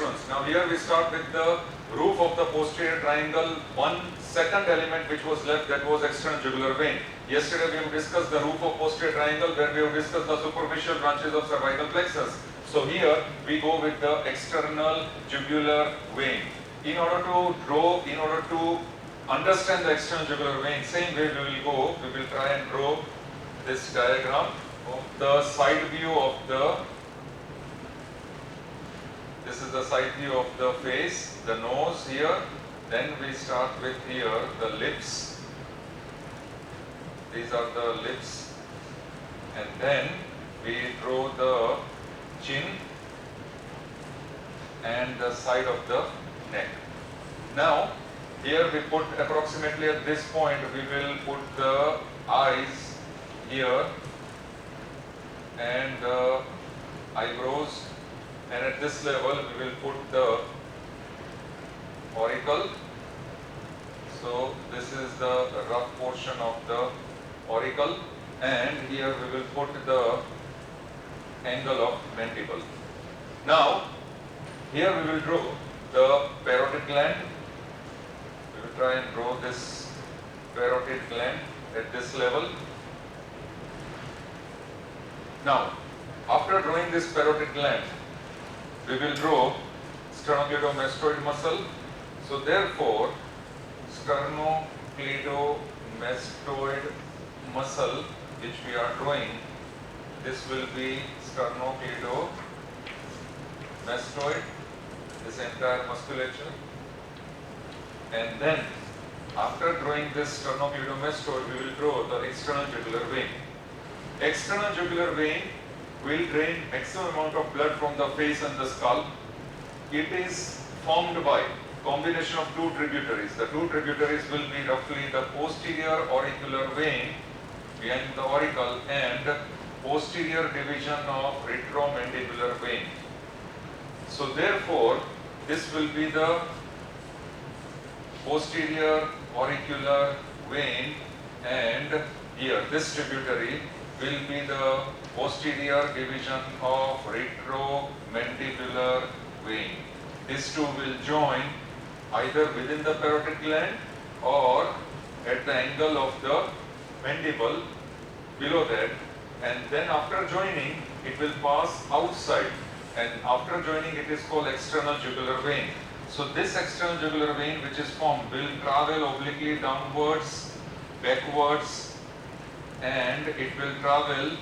reassurance. Now here we start with the roof of the posterior triangle. One second element which was left, that was external jugular vein. Yesterday we have discussed the roof of posterior triangle, where we have discussed the superficial branches of cervical plexus. So here we go with the external jugular vein. In order to understand the external jugular vein, same way we will try and draw this diagram of the side view of this is the side view of the face, the nose here. Then we start with here the lips. These are the lips, and then we draw the chin and the side of the neck. Now here we put approximately at this point, we will put the eyes here and the eyebrows, and at this level we will put the auricle. So this is the rough portion of the auricle, and here we will put the angle of mandible. Now here we will draw the parotid gland. We will try and draw this parotid gland at this level. Now after drawing this parotid gland, we will draw sternocleidomastoid muscle. So therefore sternocleidomastoid muscle which we are drawing, this will be sternocleidomastoid, this entire musculature. And then after drawing this sternocleidomastoid, we will draw the external jugular vein. External jugular vein will drain maximum amount of blood from the face and the skull. It is formed by combination of two tributaries. The two tributaries will be roughly the posterior auricular vein behind the auricle and posterior division of retromandibular vein. So therefore this will be the posterior auricular vein, and here this tributary will be the posterior division of retromandibular vein. These two will join either within the parotid gland or at the angle of the mandible below that, and then after joining it will pass outside, and after joining it is called external jugular vein. So this external jugular vein which is formed will travel obliquely downwards, backwards, and it will travel,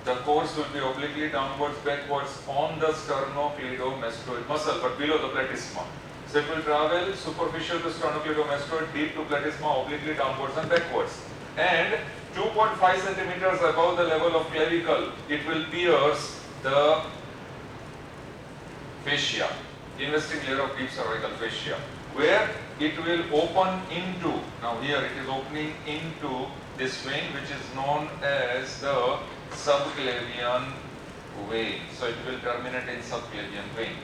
the course will be obliquely downwards, backwards on the sternocleidomastoid muscle, but below the platysma. So it will travel superficial to sternocleidomastoid, deep to platysma, obliquely downwards and backwards. And 2.5 centimeters above the level of clavicle, it will pierce the fascia, investing layer of deep cervical fascia, where it will open into, now here it is opening into this vein which is known as the subclavian vein. So it will terminate in subclavian vein.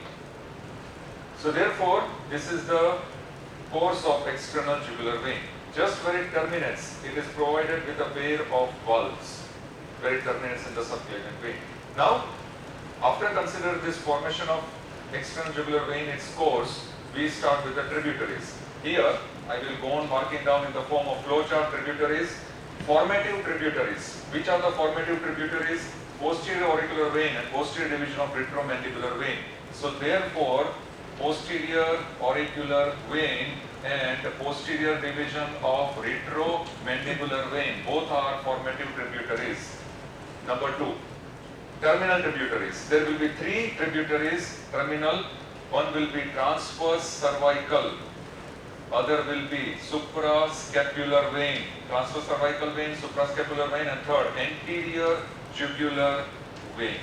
So therefore this is the course of external jugular vein. Just where it terminates, it is provided with a pair of valves where it terminates in the subclavian vein. Now after consider this formation of external jugular vein, its course, we start with the tributaries. Here I will go on marking down in the form of flowchart tributaries. Formative tributaries. Which are the formative tributaries? Posterior auricular vein and posterior division of retromandibular vein. So therefore posterior auricular vein and posterior division of retromandibular vein, both are formative tributaries. Number 2, terminal tributaries. There will be 3 tributaries terminal. One will be transverse cervical, other will be suprascapular vein, transverse cervical vein, suprascapular vein, and third, anterior jugular vein.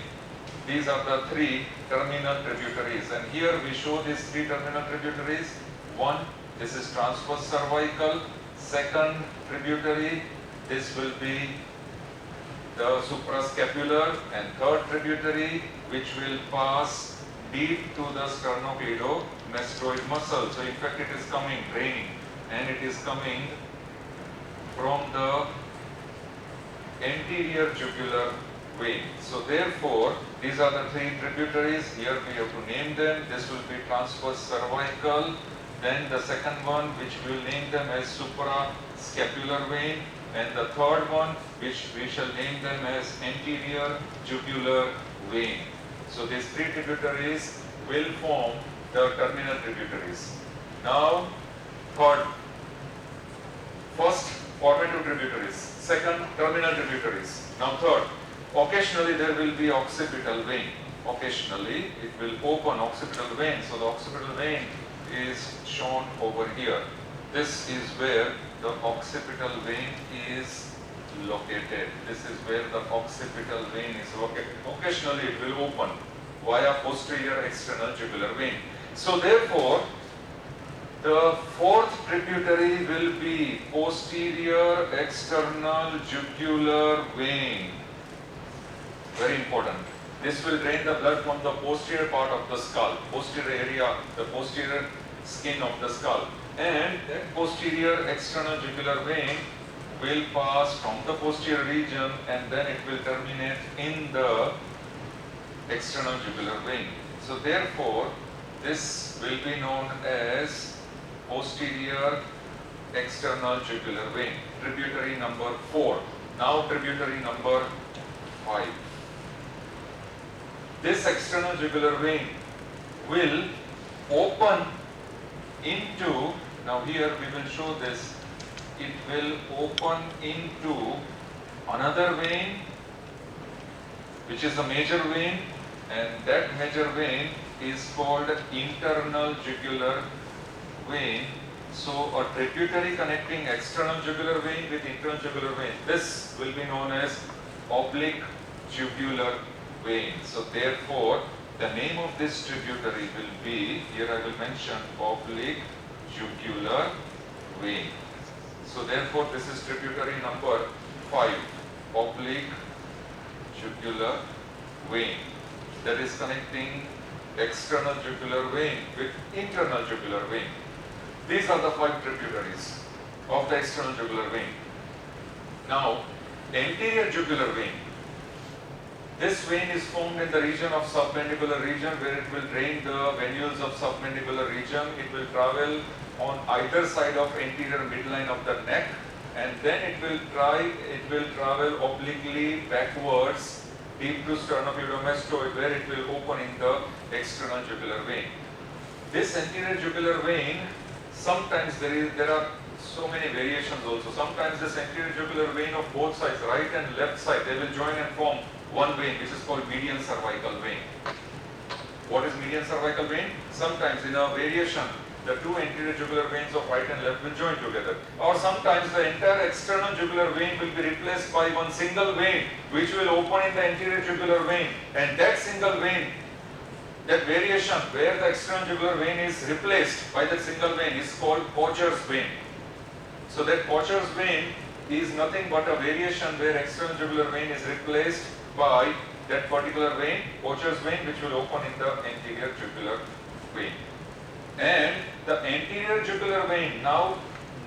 These are the 3 terminal tributaries, and here we show these 3 terminal tributaries. One, this is transverse cervical. Second tributary, this will be the suprascapular, and third tributary which will pass deep to the sternocleidomastoid muscle. So in fact it is coming, draining, and it is coming from the anterior jugular vein. So therefore, these are the three tributaries. Here we have to name them. This will be transverse cervical. Then the second one, which we will name them as suprascapular vein. And the third one, which we shall name them as anterior jugular vein. So these three tributaries will form the terminal tributaries. Now, first formative tributaries, second terminal tributaries. Now third, occasionally there will be occipital vein. Occasionally it will open occipital vein. So the occipital vein is shown over here. This is where the occipital vein is located. This is where the occipital vein is located. Occasionally it will open via posterior external jugular vein. So therefore, the fourth tributary will be posterior external jugular vein. Very important. This will drain the blood from the posterior part of the skull, posterior area, the posterior skin of the skull. And that posterior external jugular vein will pass from the posterior region and then it will terminate in the external jugular vein. So therefore, this will be known as posterior external jugular vein, tributary number 4. Now tributary number 5. This external jugular vein will open into, now here we will show this, it will open into another vein which is a major vein, and that major vein is called internal jugular vein. So a tributary connecting external jugular vein with internal jugular vein, this will be known as oblique jugular vein. So therefore, the name of this tributary will be, here I will mention oblique jugular vein. So therefore, this is tributary number 5, oblique jugular vein, that is connecting external jugular vein with internal jugular vein. These are the 5 tributaries of the external jugular vein. Now, anterior jugular vein. This vein is formed in the region of submandibular region, where it will drain the venules of submandibular region. It will travel on either side of anterior midline of the neck, and then it will travel obliquely backwards deep to sternocleidomastoid, where it will open in the external jugular vein. This anterior jugular vein, sometimes there are so many variations also. Sometimes this anterior jugular vein of both sides, right and left side, they will join and form one vein, which is called median cervical vein. What is median cervical vein? Sometimes in a variation, the two anterior jugular veins of right and left will join together. Or sometimes the entire external jugular vein will be replaced by one single vein, which will open in the anterior jugular vein. And that single vein, that variation where the external jugular vein is replaced by that single vein is called Porcher's vein. So that Porcher's vein is nothing but a variation where external jugular vein is replaced by that particular vein, Porcher's vein, which will open in the anterior jugular vein. And the anterior jugular vein, now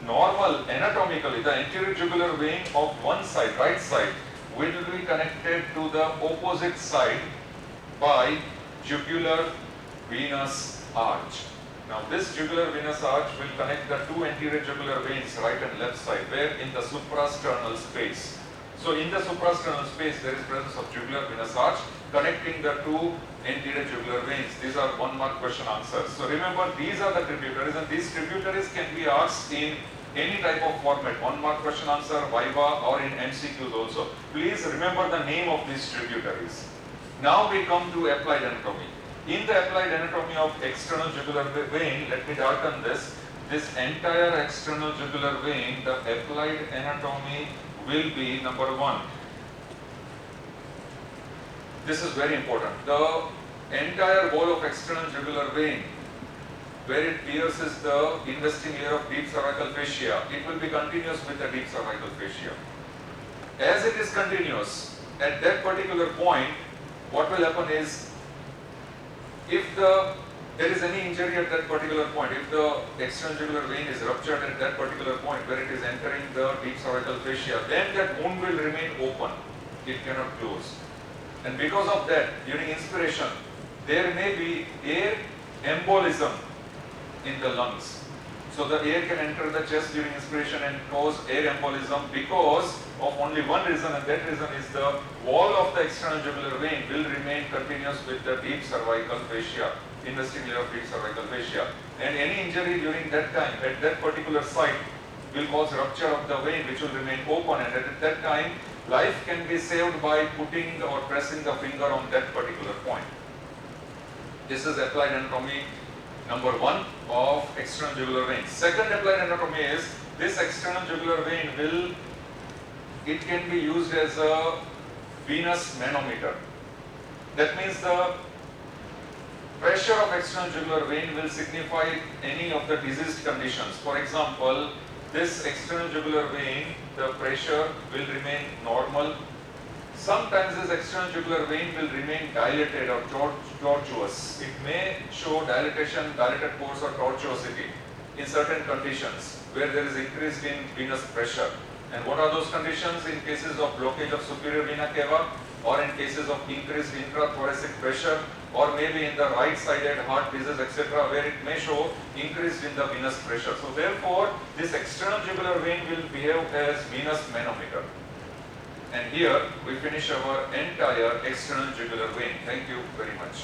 normal anatomically, the anterior jugular vein of one side, right side, will be connected to the opposite side by jugular venous arch. Now this jugular venous arch will connect the two anterior jugular veins, right and left side, where in the suprasternal space. So in the suprasternal space, there is presence of jugular venous arch connecting the two anterior jugular veins. These are 1 mark question answers. So remember, these are the tributaries, and these tributaries can be asked in any type of format, 1 mark question answer, Viva, or in MCQs also. Please remember the name of these tributaries. Now we come to applied anatomy. In the applied anatomy of external jugular vein, let me darken this. This entire external jugular vein, the applied anatomy will be number 1. This is very important. The entire wall of external jugular vein, where it pierces the investing layer of deep cervical fascia, it will be continuous with the deep cervical fascia. As it is continuous, at that particular point, what will happen is, if there is any injury at that particular point, if the external jugular vein is ruptured at that particular point where it is entering the deep cervical fascia, then that wound will remain open. It cannot close. And because of that, during inspiration, there may be air embolism in the lungs. So the air can enter the chest during inspiration and cause air embolism because of only one reason, and that reason is the wall of the external jugular vein will remain continuous with the deep cervical fascia, investing layer of deep cervical fascia. And any injury during that time, at that particular site, will cause rupture of the vein which will remain open, and at that time, life can be saved by putting or pressing the finger on that particular point. This is applied anatomy number 1 of external jugular vein. Second applied anatomy is this external jugular vein it can be used as a venous manometer. That means the pressure of external jugular vein will signify any of the diseased conditions. For example, this external jugular vein, the pressure will remain normal. Sometimes this external jugular vein will remain dilated or tortuous. It may show dilatation, dilated pores or tortuosity in certain conditions where there is increase in venous pressure. And what are those conditions? In cases of blockage of superior vena cava, or in cases of increased intrathoracic pressure, or maybe in the right-sided heart disease, etc., where it may show increase in the venous pressure. So therefore, this external jugular vein will behave as venous manometer. And here we finish our entire external jugular vein. Thank you very much.